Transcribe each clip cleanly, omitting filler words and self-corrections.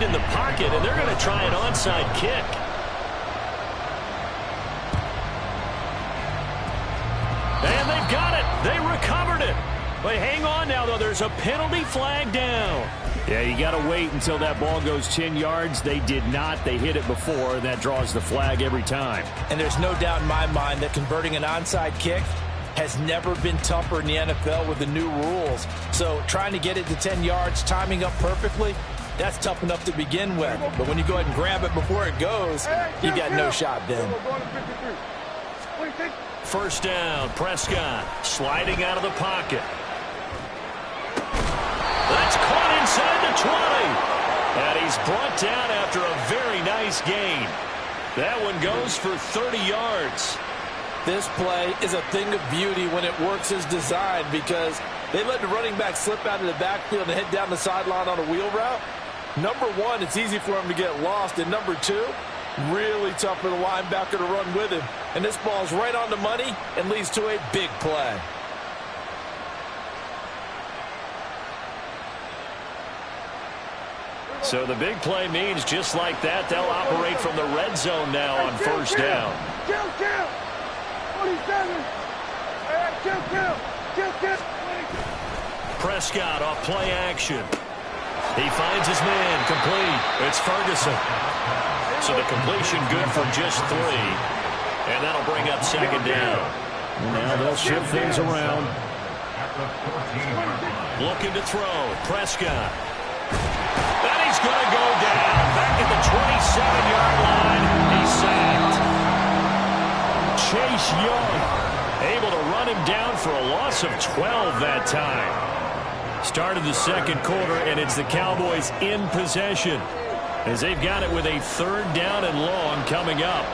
in the pocket, and they're going to try an onside kick. And they've got it. They recovered it. But hang on now, though. There's a penalty flag down. Yeah, you got to wait until that ball goes 10 yards. They did not. They hit it before, and that draws the flag every time. And there's no doubt in my mind that converting an onside kick has never been tougher in the NFL with the new rules. So trying to get it to 10 yards, timing up perfectly, that's tough enough to begin with. But when you go ahead and grab it before it goes, you got no shot then. First down, Prescott sliding out of the pocket. That's caught inside the 20. And he's brought down after a very nice gain. That one goes for 30 yards. This play is a thing of beauty when it works as designed because they let the running back slip out of the backfield and head down the sideline on a wheel route. Number one, it's easy for him to get lost. And number two, really tough for the linebacker to run with him. And this ball's right on the money and leads to a big play. So the big play means just like that, they'll operate from the red zone now on first down. Kill. 47. Kill. Prescott off play action. He finds his man, complete. It's Ferguson. So the completion good for just 3. And that'll bring up second down. Now they'll shift things around. Looking to throw. Prescott. And he's going to go down. Back at the 27-yard line. He's sacked. Chase Young able to run him down for a loss of 12 that time. Started the second quarter, and it's the Cowboys in possession as they've got it with a third down and long coming up.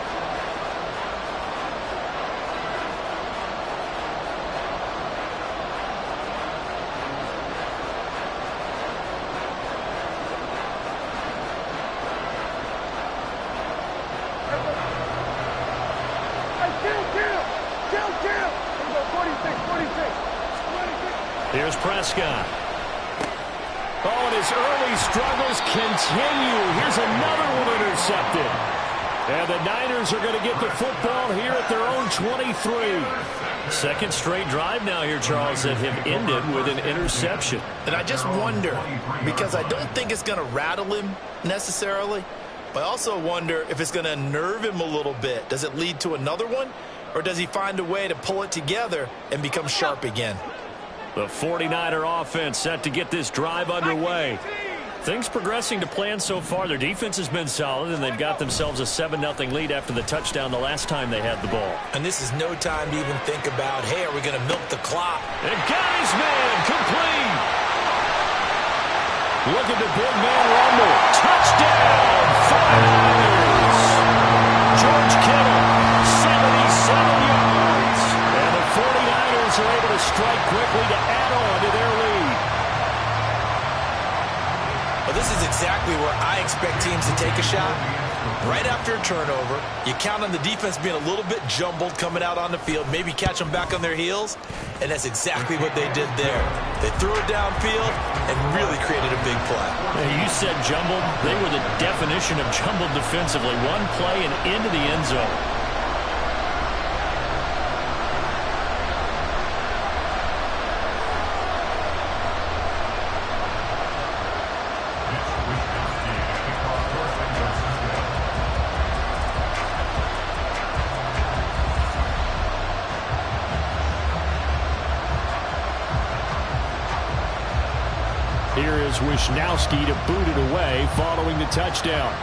Here's Prescott. Oh, and his early struggles continue. Here's another one intercepted. And the Niners are going to get the football here at their own 23. Second straight drive now here, Charles, that have ended with an interception. And I just wonder, because I don't think it's going to rattle him necessarily, but I also wonder if it's going to unnerve him a little bit. Does it lead to another one? Or does he find a way to pull it together and become sharp again? The 49er offense set to get this drive underway. Things progressing to plan so far. Their defense has been solid, and they've got themselves a 7-0 lead after the touchdown the last time they had the ball. And this is no time to even think about, hey, are we going to milk the clock? And got his man complete. Look at the big man rumble. Touchdown, 49ers. George Kittle, 77 yards. And the 49ers are able to strike quickly to add on to their lead. Well, this is exactly where I expect teams to take a shot. Right after a turnover, you count on the defense being a little bit jumbled coming out on the field, maybe catch them back on their heels, and that's exactly what they did there. They threw it downfield and really created a big play. You said jumbled. They were the definition of jumbled defensively. One play and into the end zone. Here is Wisnowski to boot it away following the touchdown.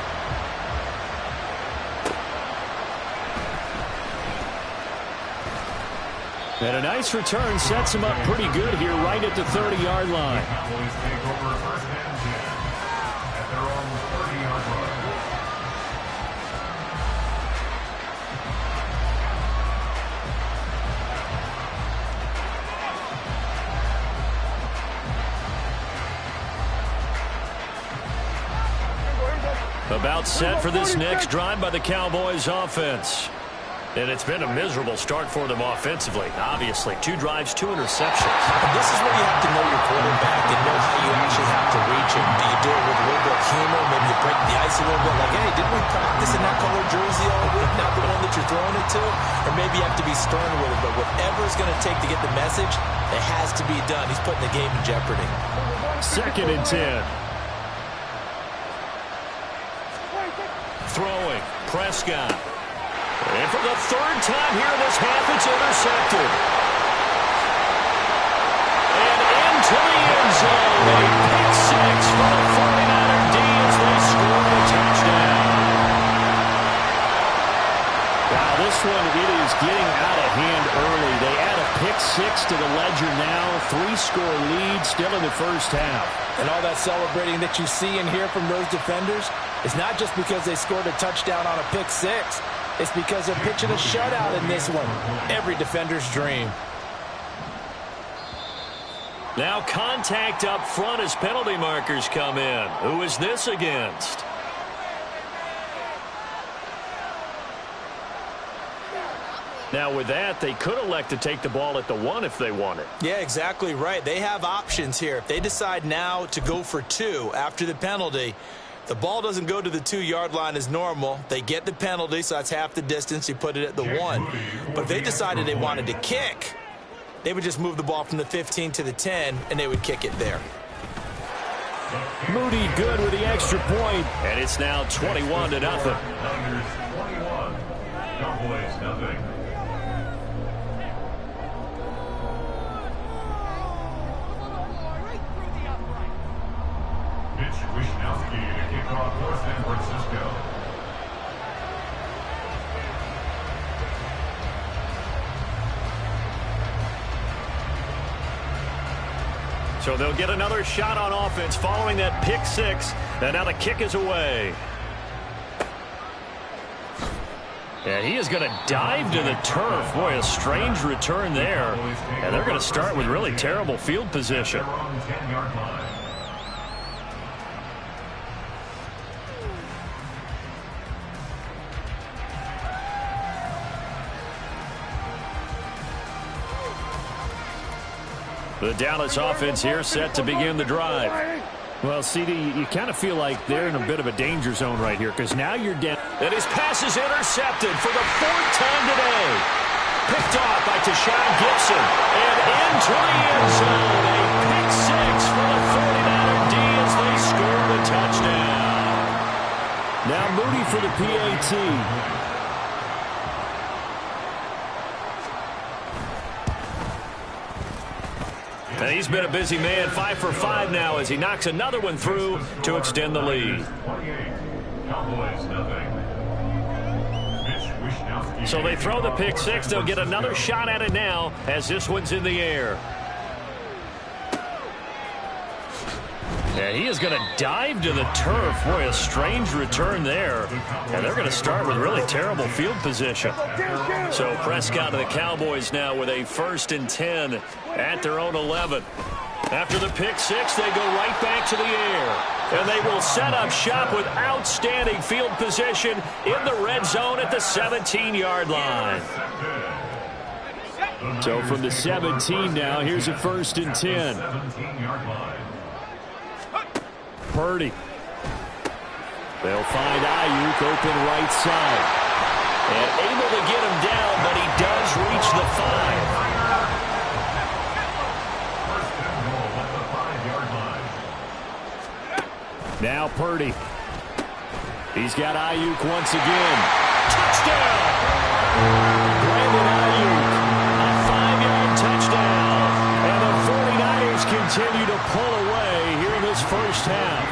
And a nice return sets him up pretty good here right at the 30-yard line. About set for this next drive by the Cowboys offense. And it's been a miserable start for them offensively. Obviously, 2 drives, 2 interceptions. And this is where you have to know your quarterback and know how you actually have to reach him. Do you do it with a little bit of humor? Maybe you a little bit like, hey, didn't we practice in that color jersey all week, not the one that you're throwing it to? Or maybe you have to be stern with it, but whatever it's going to take to get the message, it has to be done. He's putting the game in jeopardy. 2nd and 10. Throwing, Prescott. And for the 3rd time here this half, it's intercepted. And into the end zone. A pick 6 for the 49er D as they score a touchdown. Wow, this one, it is getting out of hand early. They add a pick 6 to the ledger now. 3-score lead still in the first half. And all that celebrating that you see and hear from those defenders is not just because they scored a touchdown on a pick 6. It's because they're pitching a shutout in this one. Every defender's dream. Now contact up front as penalty markers come in. Who is this against? Now with that, they could elect to take the ball at the 1 if they wanted. Yeah, exactly right. They have options here. If they decide now to go for 2 after the penalty, the ball doesn't go to the 2-yard line as normal. They get the penalty, so that's half the distance. You put it at the 1. But if they decided they wanted to kick, they would just move the ball from the 15 to the 10, and they would kick it there. Moody good with the extra point, and it's now 21-0. Niners 21, Cowboys nothing. Mitch Wishnowsky to kick off for San Francisco. So they'll get another shot on offense following that pick 6. And now the kick is away. And he is going to dive to the turf. Boy, a strange return there. And they're going to start with really terrible field position. The Dallas offense here set to begin the drive. Well, CD, you kind of feel like they're in a bit of a danger zone right here because now you're down. And his pass is intercepted for the 4th time today. Picked off by Tashawn Gibson. And into the end zone. A pick 6 for the 49er D as they score the touchdown. Now Moody for the PAT. And he's been a busy man, 5 for 5 now as he knocks another one through to extend the lead. So they throw the pick 6. They'll get another shot at it now as this one's in the air. And he is going to dive to the turf. Boy, a strange return there. And they're going to start with really terrible field position. So Prescott of the Cowboys now with a 1st and 10 at their own 11. After the pick 6, they go right back to the air. And they will set up shop with outstanding field position in the red zone at the 17-yard line. So from the 17 now, here's a 1st and 10. Purdy. They'll find Ayuk open right side. And able to get him down, but he does reach the 5. Now Purdy. He's got Ayuk once again. Touchdown! Brandon Ayuk, a 5-yard touchdown. And the 49ers continue to pull away here in this first half.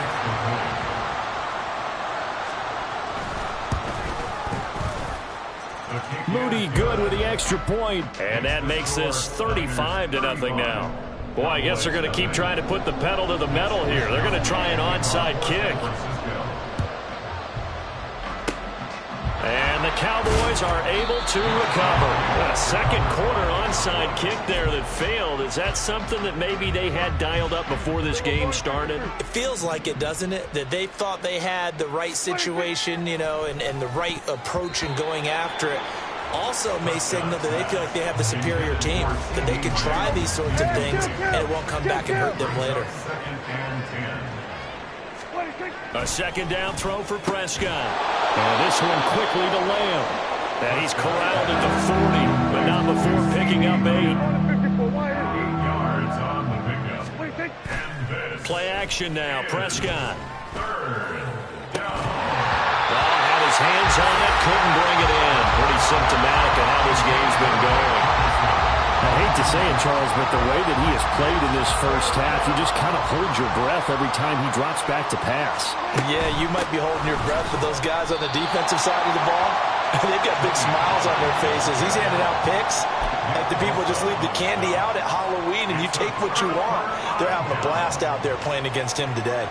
Moody good with the extra point. And that makes this 35-0 now. Boy, I guess they're going to keep trying to put the pedal to the metal here. They're going to try an onside kick. And the Cowboys are able to recover. A second quarter onside kick there that failed. Is that something that maybe they had dialed up before this game started? It feels like it, doesn't it? That they thought they had the right situation, you know, and the right approach in going after it. Also may signal that they feel like they have the superior team, that they can try these sorts of things and it won't come back and hurt them later. A second down throw for Prescott. And this one quickly to Lamb. And he's corralled at the 40, but not before picking up 8. 8 yards on the pickup. And this. Play action now. Prescott. Third down. Had his hands on it, couldn't bring it in. Pretty symptomatic of how this game's been going. I hate to say it, Charles, but the way that he has played in this first half, you just kind of hold your breath every time he drops back to pass. Yeah, you might be holding your breath, but those guys on the defensive side of the ball, they've got big smiles on their faces. He's handing out picks like the people just leave the candy out at Halloween and you take what you want. They're having a blast out there playing against him today.